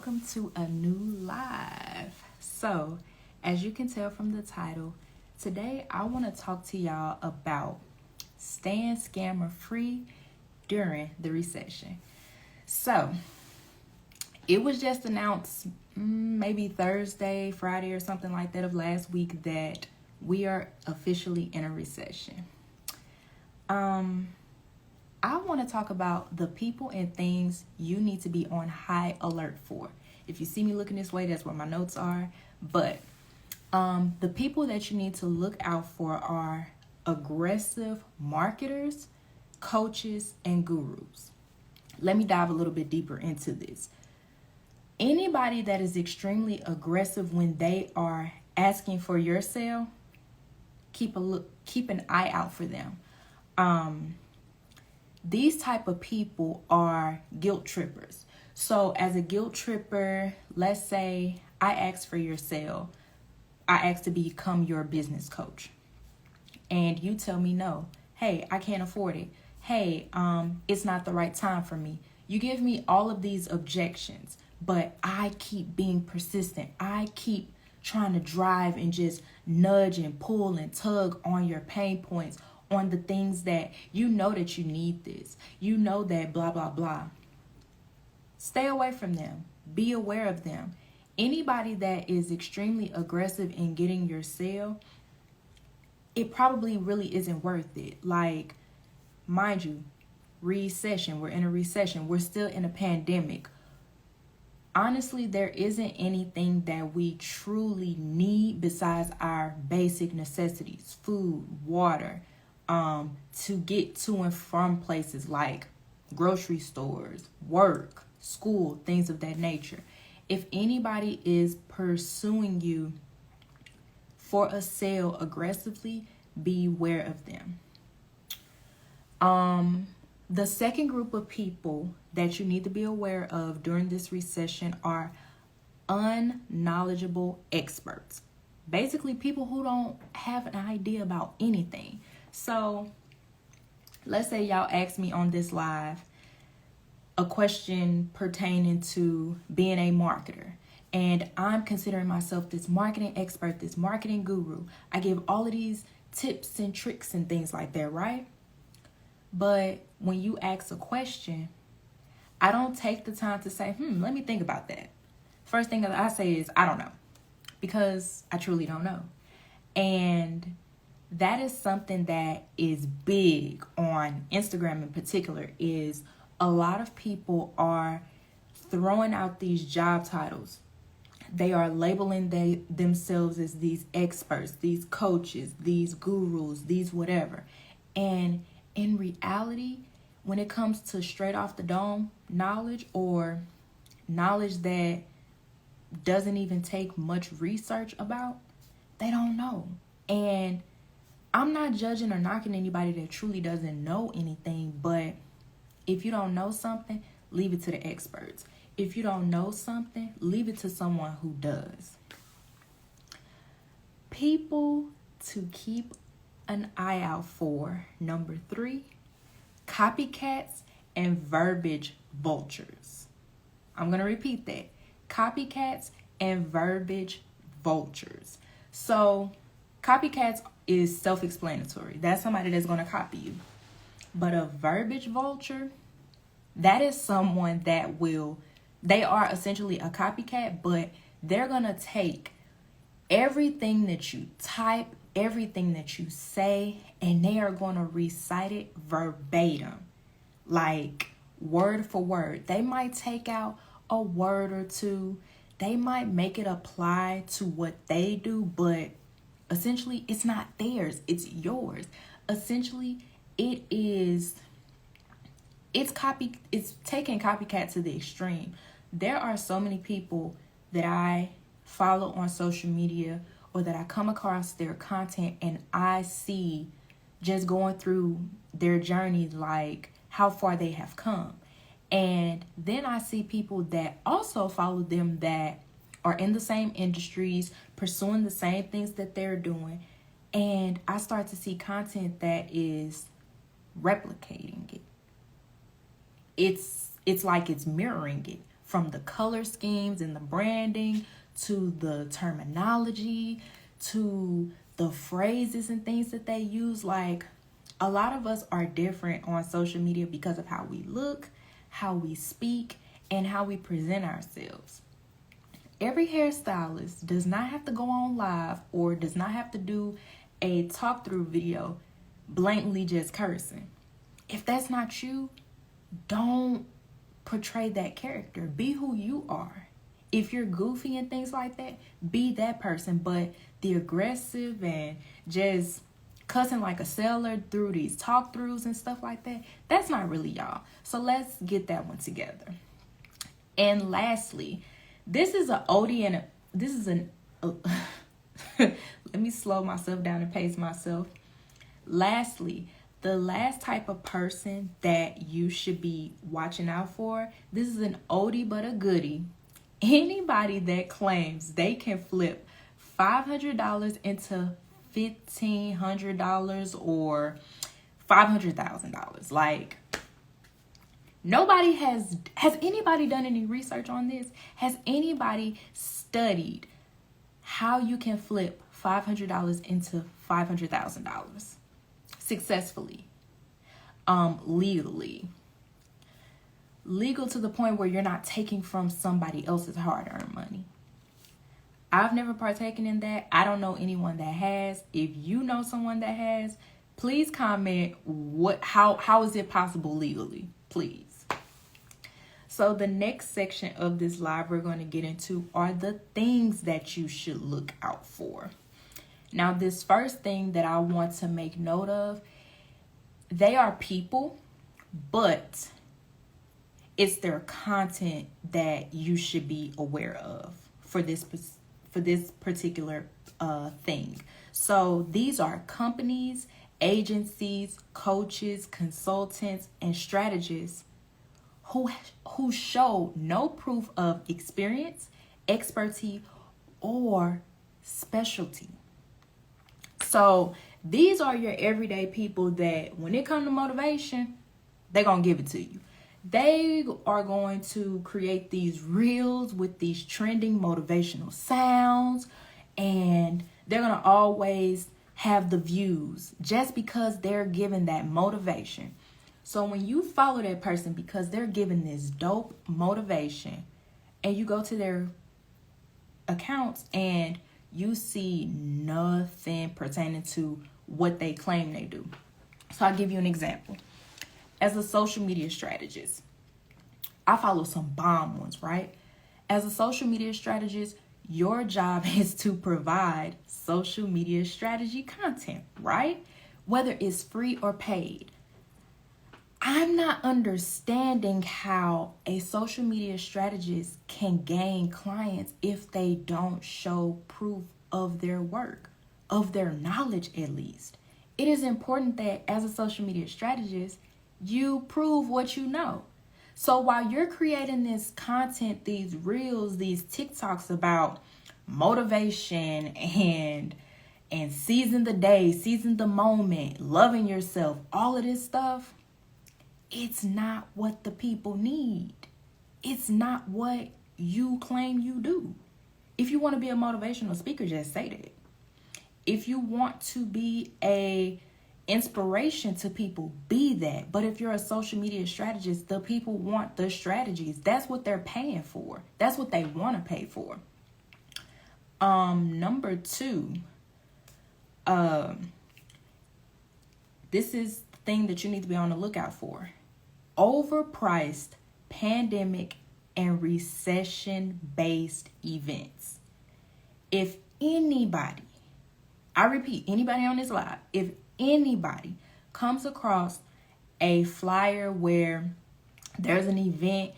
welcome to a new live. So, as you can tell from the title, today I want to talk to y'all about staying scammer free during the recession. So, it was just announced maybe Thursday, Friday, or something like that of last week that we are officially in a recession. I want to talk about the people and things you need to be on high alert for. If you see me looking this way, that's where my notes are. But the people that you need to look out for are aggressive marketers, coaches, and gurus. Let me dive a little bit deeper into this. Anybody that is extremely aggressive when they are asking for your sale, keep an eye out for them. These type of people are guilt trippers. So as a guilt tripper, let's say I ask for your sale. I ask to become your business coach. And you tell me no. Hey, I can't afford it. Hey, it's not the right time for me. You give me all of these objections, but I keep being persistent. I keep trying to drive and just nudge and pull and tug on your pain points, on the things that you know that you need this. You know that blah, blah, blah. Stay away from them. Be aware of them. Anybody that is extremely aggressive in getting your sale, it probably really isn't worth it. Like, mind you, recession. We're in a recession. We're still in a pandemic. Honestly, there isn't anything that we truly need besides our basic necessities, food, water, to get to and from places like grocery stores, work, school, things of that nature. If anybody is pursuing you for a sale aggressively, beware of them. The second group of people that you need to be aware of during this recession are unknowledgeable experts. Basically, people who don't have an idea about anything. So, let's say y'all ask me on this live a question pertaining to being a marketer. And I'm considering myself this marketing expert, this marketing guru. I give all of these tips and tricks and things like that, right? But when you ask a question, I don't take the time to say, let me think about that. First thing that I say is, I don't know, because I truly don't know. And that is something that is big on Instagram in particular, is a lot of people are throwing out these job titles. They are labeling themselves as these experts, these coaches, these gurus, these whatever. And in reality, when it comes to straight off the dome knowledge, or knowledge that doesn't even take much research about, they don't know. And I'm not judging or knocking anybody that truly doesn't know anything, but if you don't know something, leave it to the experts. If you don't know something, leave it to someone who does. People to keep an eye out for. Number 3, copycats and verbiage vultures. I'm going to repeat that. Copycats and verbiage vultures. So, copycats is self-explanatory. That's somebody that's going to copy you. But a verbiage vulture, that is someone that they are essentially a copycat, but they're going to take everything that you type, everything that you say, and they are going to recite it verbatim, like word for word. They might take out a word or two. They might make it apply to what they do, but essentially it's not theirs, it's yours. Essentially, it's taking copycat to the extreme. There are so many people that I follow on social media, or that I come across their content and I see just going through their journey, like how far they have come. And then I see people that also follow them that are in the same industries, pursuing the same things that they're doing. And I start to see content that is replicating it. It's like it's mirroring it from the color schemes and the branding to the terminology to the phrases and things that they use. Like, a lot of us are different on social media because of how we look, how we speak, and how we present ourselves. Every hairstylist does not have to go on live or does not have to do a talk through video blatantly just cursing. If that's not you, don't portray that character. Be who you are. If you're goofy and things like that, be that person. But the aggressive and just cussing like a sailor through these talk throughs and stuff like that, that's not really y'all. So let's get that one together. And lastly, this is let me slow myself down and pace myself. Lastly, the last type of person that you should be watching out for, this is an oldie but a goodie. Anybody that claims they can flip $500 into $1,500 or $500,000. Like, nobody has anybody done any research on this? Has anybody studied how you can flip $500 into $500,000 successfully, legally? Legal to the point where you're not taking from somebody else's hard-earned money. I've never partaken in that. I don't know anyone that has. If you know someone that has, please comment how is it possible legally, please. So the next section of this live we're going to get into are the things that you should look out for. Now, this first thing that I want to make note of, they are people, but it's their content that you should be aware of for this particular thing. So these are companies, agencies, coaches, consultants, and strategists who show no proof of experience, expertise, or specialty. So these are your everyday people that when it comes to motivation, they're going to give it to you. They are going to create these reels with these trending motivational sounds, and they're going to always have the views just because they're giving that motivation. So when you follow that person because they're giving this dope motivation and you go to their accounts and you see nothing pertaining to what they claim they do. So I'll give you an example. As a social media strategist, I follow some bomb ones, right? As a social media strategist, your job is to provide social media strategy content, right? Whether it's free or paid. I'm not understanding how a social media strategist can gain clients if they don't show proof of their work, of their knowledge at least. It is important that as a social media strategist, you prove what you know. So while you're creating this content, these reels, these TikToks about motivation and seizing the day, seizing the moment, loving yourself, all of this stuff, it's not what the people need. It's not what you claim you do. If you want to be a motivational speaker, just say that. If you want to be a inspiration to people, be that. But if you're a social media strategist, the people want the strategies. That's what they're paying for. That's what they want to pay for. Number 2, this is the thing that you need to be on the lookout for. Overpriced pandemic and recession-based events. If anybody, I repeat, anybody on this live, if anybody comes across a flyer where there's an event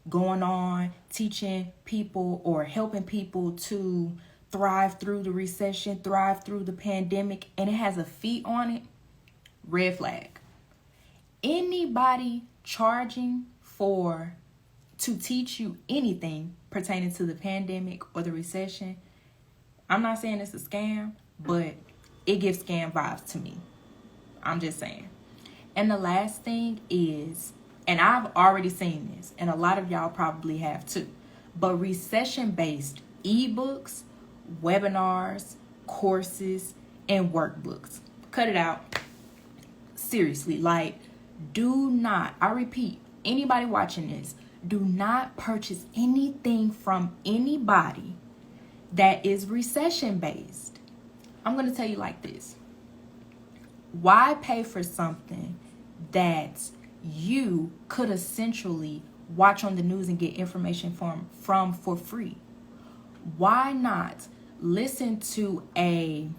going on teaching people or helping people to thrive through the recession, thrive through the pandemic, and it has a fee on it, red flag. Anybody charging to teach you anything pertaining to the pandemic or the recession, I'm not saying it's a scam, but it gives scam vibes to me. I'm just saying. And the last thing is And I've already seen this, and a lot of y'all probably have too. But recession-based ebooks, webinars, courses, and workbooks. Cut it out. Seriously, like, do not, I repeat, anybody watching this, do not purchase anything from anybody that is recession-based. I'm going to tell you like this. Why pay for something that you could essentially watch on the news and get information from for free? Why not listen to a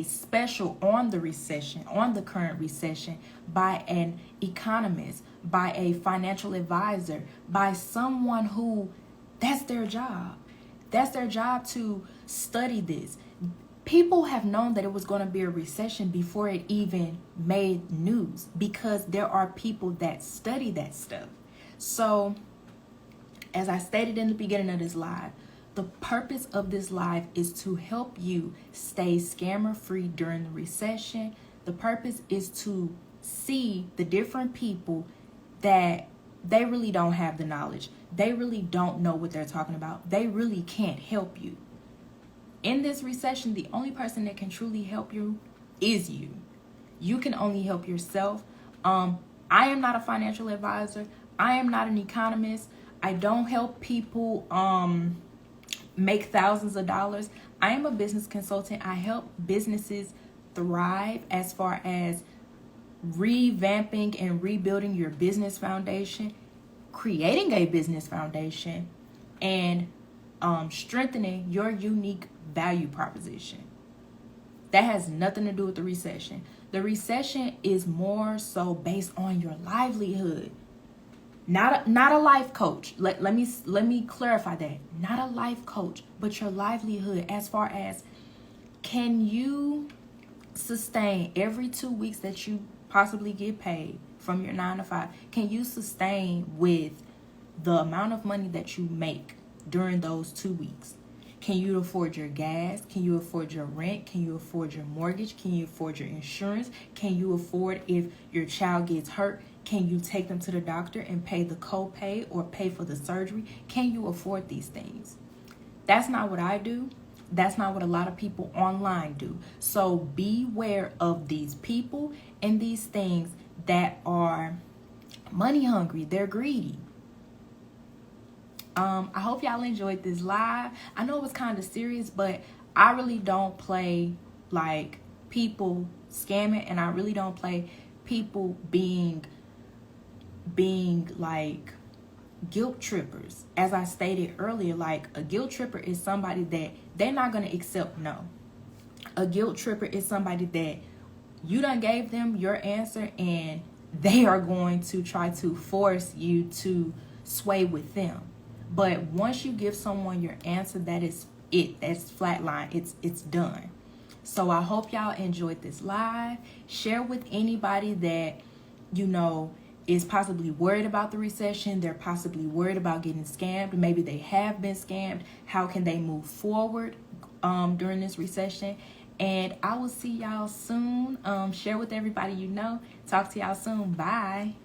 special on the recession, on the current recession, by an economist, by a financial advisor, by someone who, that's their job. That's their job to study this. People have known that it was going to be a recession before it even made news, because there are people that study that stuff. So, as I stated in the beginning of this live, the purpose of this live is to help you stay scammer free during the recession. The purpose is to see the different people that they really don't have the knowledge. They really don't know what they're talking about. They really can't help you. In this recession, the only person that can truly help you is you. You can only help yourself. I am not a financial advisor. I am not an economist. I don't help people make thousands of dollars. I am a business consultant. I help businesses thrive as far as revamping and rebuilding your business foundation, creating a business foundation, and strengthening your unique value proposition. That has nothing to do with the recession. The recession is more so based on your livelihood. Not a life coach. Let me clarify that. Not a life coach, but your livelihood, as far as, can you sustain every 2 weeks that you possibly get paid from your 9 to 5? Can you sustain with the amount of money that you make during those 2 weeks? Can you afford your gas? Can you afford your rent? Can you afford your mortgage? Can you afford your insurance? Can you afford, if your child gets hurt, can you take them to the doctor and pay the copay or pay for the surgery? Can you afford these things? That's not what I do. That's not what a lot of people online do. So beware of these people and these things that are money hungry. They're greedy. I hope y'all enjoyed this live. I know it was kind of serious, but I really don't play like people scamming, and I really don't play people being like guilt trippers. As I stated earlier, like, a guilt tripper is somebody that they're not going to accept no. A guilt tripper is somebody that you done gave them your answer and they are going to try to force you to sway with them. But once you give someone your answer, that is it. That's flatline. It's done. So I hope y'all enjoyed this live. Share with anybody that you know is possibly worried about the recession. They're possibly worried about getting scammed. Maybe they have been scammed. How can they move forward during this recession? And I will see y'all soon. Share with everybody you know. Talk to y'all soon. Bye.